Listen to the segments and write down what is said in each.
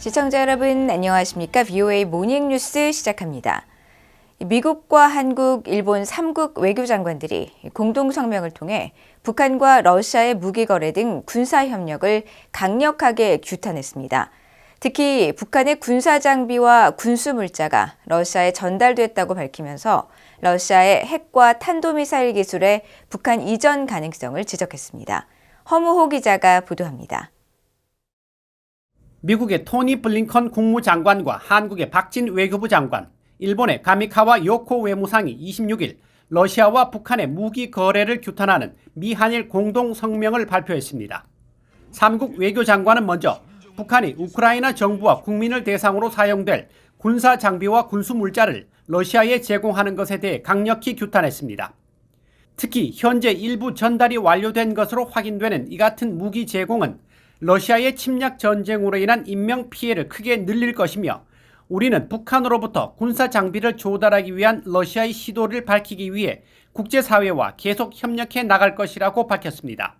시청자 여러분 안녕하십니까? VOA 모닝뉴스 시작합니다. 미국과 한국, 일본 3국 외교장관들이 공동성명을 통해 북한과 러시아의 무기거래 등 군사협력을 강력하게 규탄했습니다. 특히 북한의 군사장비와 군수물자가 러시아에 전달됐다고 밝히면서 러시아의 핵과 탄도미사일 기술의 북한 이전 가능성을 지적했습니다. 허무호 기자가 보도합니다. 미국의 토니 블링컨 국무장관과 한국의 박진 외교부 장관, 일본의 가미카와 요코 외무상이 26일 러시아와 북한의 무기 거래를 규탄하는 미한일 공동성명을 발표했습니다. 3국 외교장관은 먼저 북한이 우크라이나 정부와 국민을 대상으로 사용될 군사 장비와 군수 물자를 러시아에 제공하는 것에 대해 강력히 규탄했습니다. 특히 현재 일부 전달이 완료된 것으로 확인되는 이 같은 무기 제공은 러시아의 침략 전쟁으로 인한 인명 피해를 크게 늘릴 것이며 우리는 북한으로부터 군사 장비를 조달하기 위한 러시아의 시도를 밝히기 위해 국제사회와 계속 협력해 나갈 것이라고 밝혔습니다.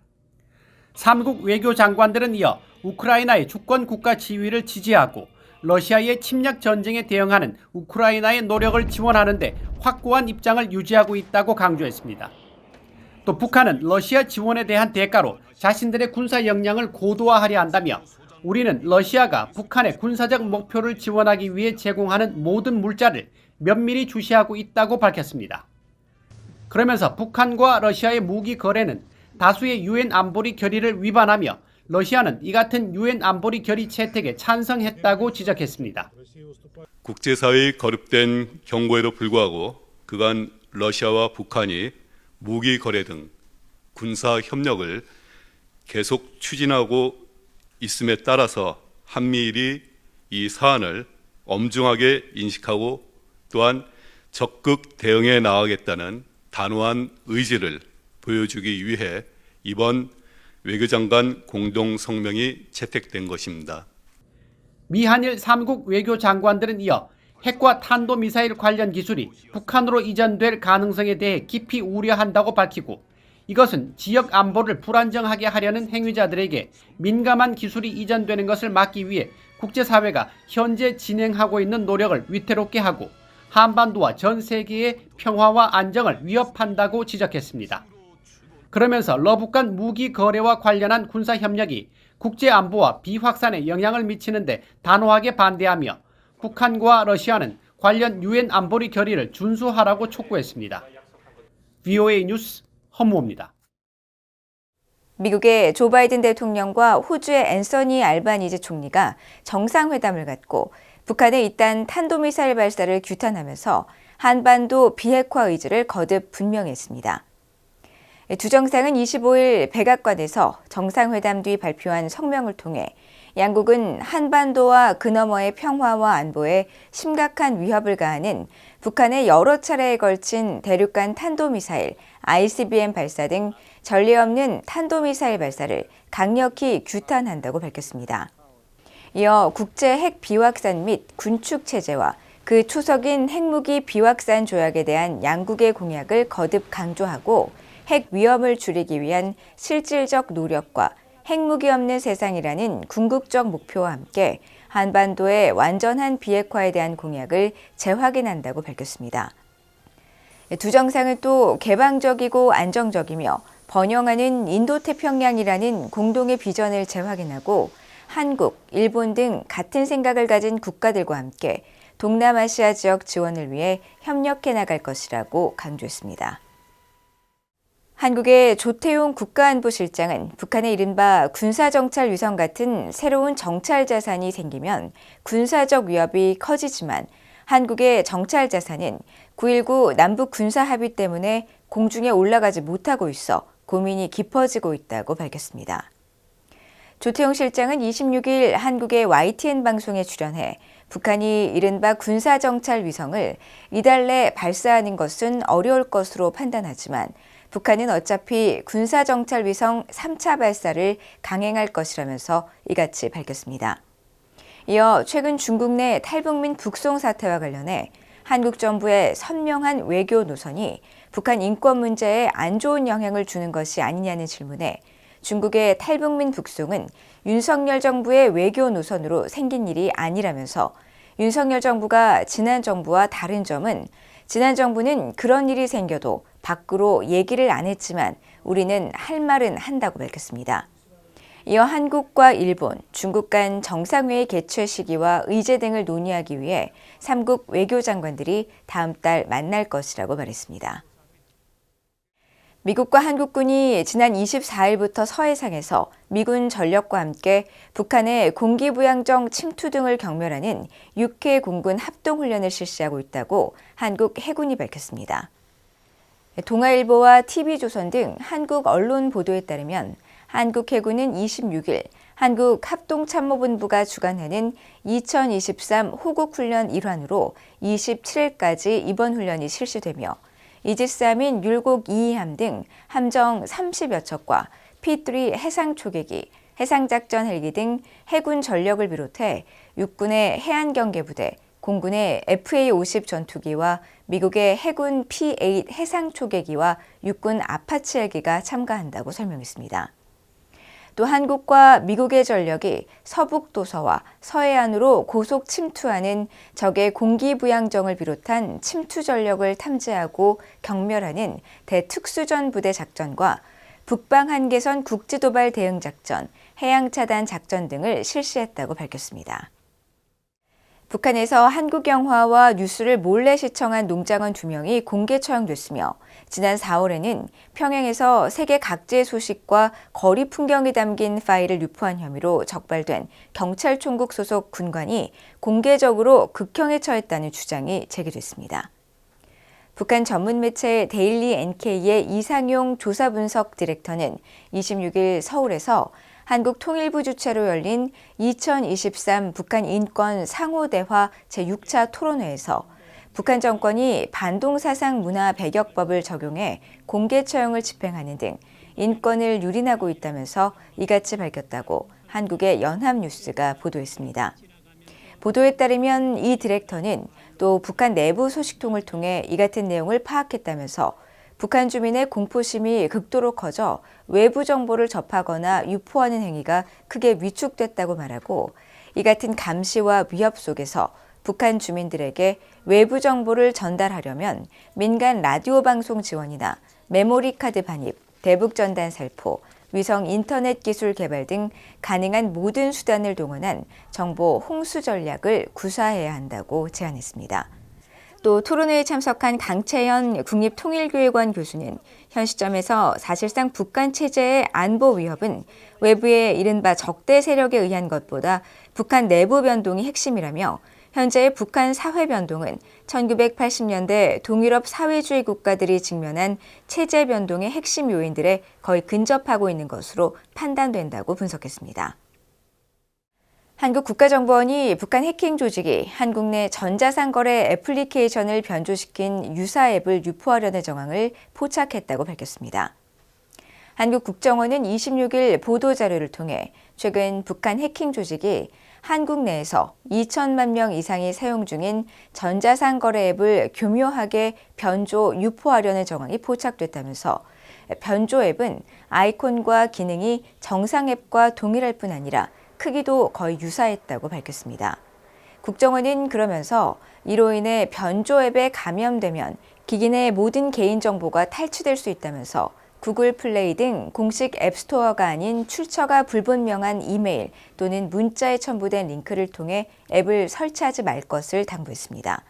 3국 외교장관들은 이어 우크라이나의 주권 국가 지위를 지지하고 러시아의 침략 전쟁에 대응하는 우크라이나의 노력을 지원하는 데 확고한 입장을 유지하고 있다고 강조했습니다. 또 북한은 러시아 지원에 대한 대가로 자신들의 군사 역량을 고도화하려 한다며 우리는 러시아가 북한의 군사적 목표를 지원하기 위해 제공하는 모든 물자를 면밀히 주시하고 있다고 밝혔습니다. 그러면서 북한과 러시아의 무기 거래는 다수의 유엔 안보리 결의를 위반하며 러시아는 이 같은 유엔 안보리 결의 채택에 찬성했다고 지적했습니다. 국제사회의 거듭된 경고에도 불구하고 그간 러시아와 북한이 무기 거래 등 군사 협력을 계속 추진하고 있음에 따라서 한미일이 이 사안을 엄중하게 인식하고 또한 적극 대응해 나가겠다는 단호한 의지를 보여주기 위해 이번 외교장관 공동성명이 채택된 것입니다. 미한일 3국 외교장관들은 이어 핵과 탄도미사일 관련 기술이 북한으로 이전될 가능성에 대해 깊이 우려한다고 밝히고 이것은 지역 안보를 불안정하게 하려는 행위자들에게 민감한 기술이 이전되는 것을 막기 위해 국제사회가 현재 진행하고 있는 노력을 위태롭게 하고 한반도와 전 세계의 평화와 안정을 위협한다고 지적했습니다. 그러면서 러북한 무기 거래와 관련한 군사협력이 국제안보와 비확산에 영향을 미치는데 단호하게 반대하며 북한과 러시아는 관련 유엔 안보리 결의를 준수하라고 촉구했습니다. VOA 뉴스 허무호입니다. 미국의 조 바이든 대통령과 호주의 앤서니 알바니지 총리가 정상회담을 갖고 북한의 잇단 탄도미사일 발사를 규탄하면서 한반도 비핵화 의지를 거듭 분명했습니다. 두 정상은 25일 백악관에서 정상회담 뒤 발표한 성명을 통해 양국은 한반도와 그 너머의 평화와 안보에 심각한 위협을 가하는 북한의 여러 차례에 걸친 대륙간 탄도미사일, ICBM 발사 등 전례 없는 탄도미사일 발사를 강력히 규탄한다고 밝혔습니다. 이어 국제 핵 비확산 및 군축 체제와 그 초석인 핵무기 비확산 조약에 대한 양국의 공약을 거듭 강조하고 핵 위험을 줄이기 위한 실질적 노력과 핵무기 없는 세상이라는 궁극적 목표와 함께 한반도의 완전한 비핵화에 대한 공약을 재확인한다고 밝혔습니다. 두 정상은 또 개방적이고 안정적이며 번영하는 인도태평양이라는 공동의 비전을 재확인하고 한국, 일본 등 같은 생각을 가진 국가들과 함께 동남아시아 지역 지원을 위해 협력해 나갈 것이라고 강조했습니다. 한국의 조태용 국가안보실장은 북한의 이른바 군사정찰 위성 같은 새로운 정찰 자산이 생기면 군사적 위협이 커지지만 한국의 정찰 자산은 9.19 남북 군사 합의 때문에 공중에 올라가지 못하고 있어 고민이 깊어지고 있다고 밝혔습니다. 조태용 실장은 26일 한국의 YTN 방송에 출연해 북한이 이른바 군사정찰 위성을 이달 내 발사하는 것은 어려울 것으로 판단하지만 북한은 어차피 군사정찰 위성 3차 발사를 강행할 것이라면서 이같이 밝혔습니다. 이어 최근 중국 내 탈북민 북송 사태와 관련해 한국 정부의 선명한 외교 노선이 북한 인권 문제에 안 좋은 영향을 주는 것이 아니냐는 질문에 중국의 탈북민 북송은 윤석열 정부의 외교 노선으로 생긴 일이 아니라면서 윤석열 정부가 지난 정부와 다른 점은 지난 정부는 그런 일이 생겨도 밖으로 얘기를 안 했지만 우리는 할 말은 한다고 밝혔습니다. 이어 한국과 일본, 중국 간 정상회의 개최 시기와 의제 등을 논의하기 위해 3국 외교장관들이 다음 달 만날 것이라고 말했습니다. 미국과 한국군이 지난 24일부터 서해상에서 미군 전력과 함께 북한의 공기부양정 침투 등을 경멸하는 6회 공군 합동훈련을 실시하고 있다고 한국 해군이 밝혔습니다. 동아일보와 TV조선 등 한국 언론 보도에 따르면 한국 해군은 26일 한국 합동참모본부가 주관하는 2023 호국훈련 일환으로 27일까지 이번 훈련이 실시되며 이지스함인 율곡 2함 등 함정 30여 척과 P3 해상초계기, 해상작전 헬기 등 해군 전력을 비롯해 육군의 해안경계부대, 공군의 FA-50 전투기와 미국의 해군 P-8 해상초계기와 육군 아파치 헬기가 참가한다고 설명했습니다. 또 한국과 미국의 전력이 서북도서와 서해안으로 고속 침투하는 적의 공기부양정을 비롯한 침투 전력을 탐지하고 경멸하는 대특수전 부대 작전과 북방 한계선 국지도발 대응 작전, 해양차단 작전 등을 실시했다고 밝혔습니다. 북한에서 한국 영화와 뉴스를 몰래 시청한 농장원 2명이 공개 처형됐으며 지난 4월에는 평양에서 세계 각지의 소식과 거리 풍경이 담긴 파일을 유포한 혐의로 적발된 경찰총국 소속 군관이 공개적으로 극형에 처했다는 주장이 제기됐습니다. 북한 전문 매체 데일리 NK의 이상용 조사분석 디렉터는 26일 서울에서 한국 통일부 주최로 열린 2023 북한 인권 상호대화 제6차 토론회에서 북한 정권이 반동사상 문화 배격법을 적용해 공개 처형을 집행하는 등 인권을 유린하고 있다면서 이같이 밝혔다고 한국의 연합뉴스가 보도했습니다. 보도에 따르면 이 디렉터는 또 북한 내부 소식통을 통해 이 같은 내용을 파악했다면서 북한 주민의 공포심이 극도로 커져 외부 정보를 접하거나 유포하는 행위가 크게 위축됐다고 말하고 이 같은 감시와 위협 속에서 북한 주민들에게 외부 정보를 전달하려면 민간 라디오 방송 지원이나 메모리 카드 반입, 대북 전단 살포, 위성 인터넷 기술 개발 등 가능한 모든 수단을 동원한 정보 홍수 전략을 구사해야 한다고 제안했습니다. 또 토론회에 참석한 강채연 국립통일교육원 교수는 현 시점에서 사실상 북한 체제의 안보 위협은 외부의 이른바 적대 세력에 의한 것보다 북한 내부 변동이 핵심이라며 현재의 북한 사회 변동은 1980년대 동유럽 사회주의 국가들이 직면한 체제 변동의 핵심 요인들에 거의 근접하고 있는 것으로 판단된다고 분석했습니다. 한국국가정보원이 북한 해킹 조직이 한국 내 전자상 거래 애플리케이션을 변조시킨 유사 앱을 유포하려는 정황을 포착했다고 밝혔습니다. 한국국정원은 26일 보도자료를 통해 최근 북한 해킹 조직이 한국 내에서 2천만 명 이상이 사용 중인 전자상 거래 앱을 교묘하게 변조 유포하려는 정황이 포착됐다면서 변조 앱은 아이콘과 기능이 정상 앱과 동일할 뿐 아니라 크기도 거의 유사했다고 밝혔습니다. 국정원은 그러면서 이로 인해 변조 앱에 감염되면 기기 내 모든 개인정보가 탈취될 수 있다면서 구글 플레이 등 공식 앱스토어가 아닌 출처가 불분명한 이메일 또는 문자에 첨부된 링크를 통해 앱을 설치하지 말 것을 당부했습니다.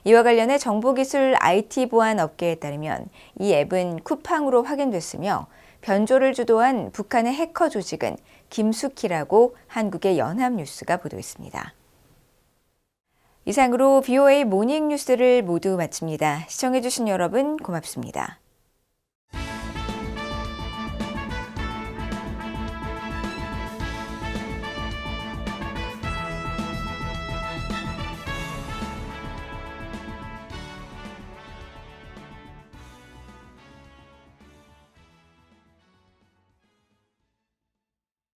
이와 관련해 정보기술 IT 보안 업계에 따르면 이 앱은 쿠팡으로 확인됐으며 변조를 주도한 북한의 해커 조직은 김숙희라고 한국의 연합뉴스가 보도했습니다. 이상으로 BOA 모닝뉴스를 모두 마칩니다. 시청해주신 여러분 고맙습니다.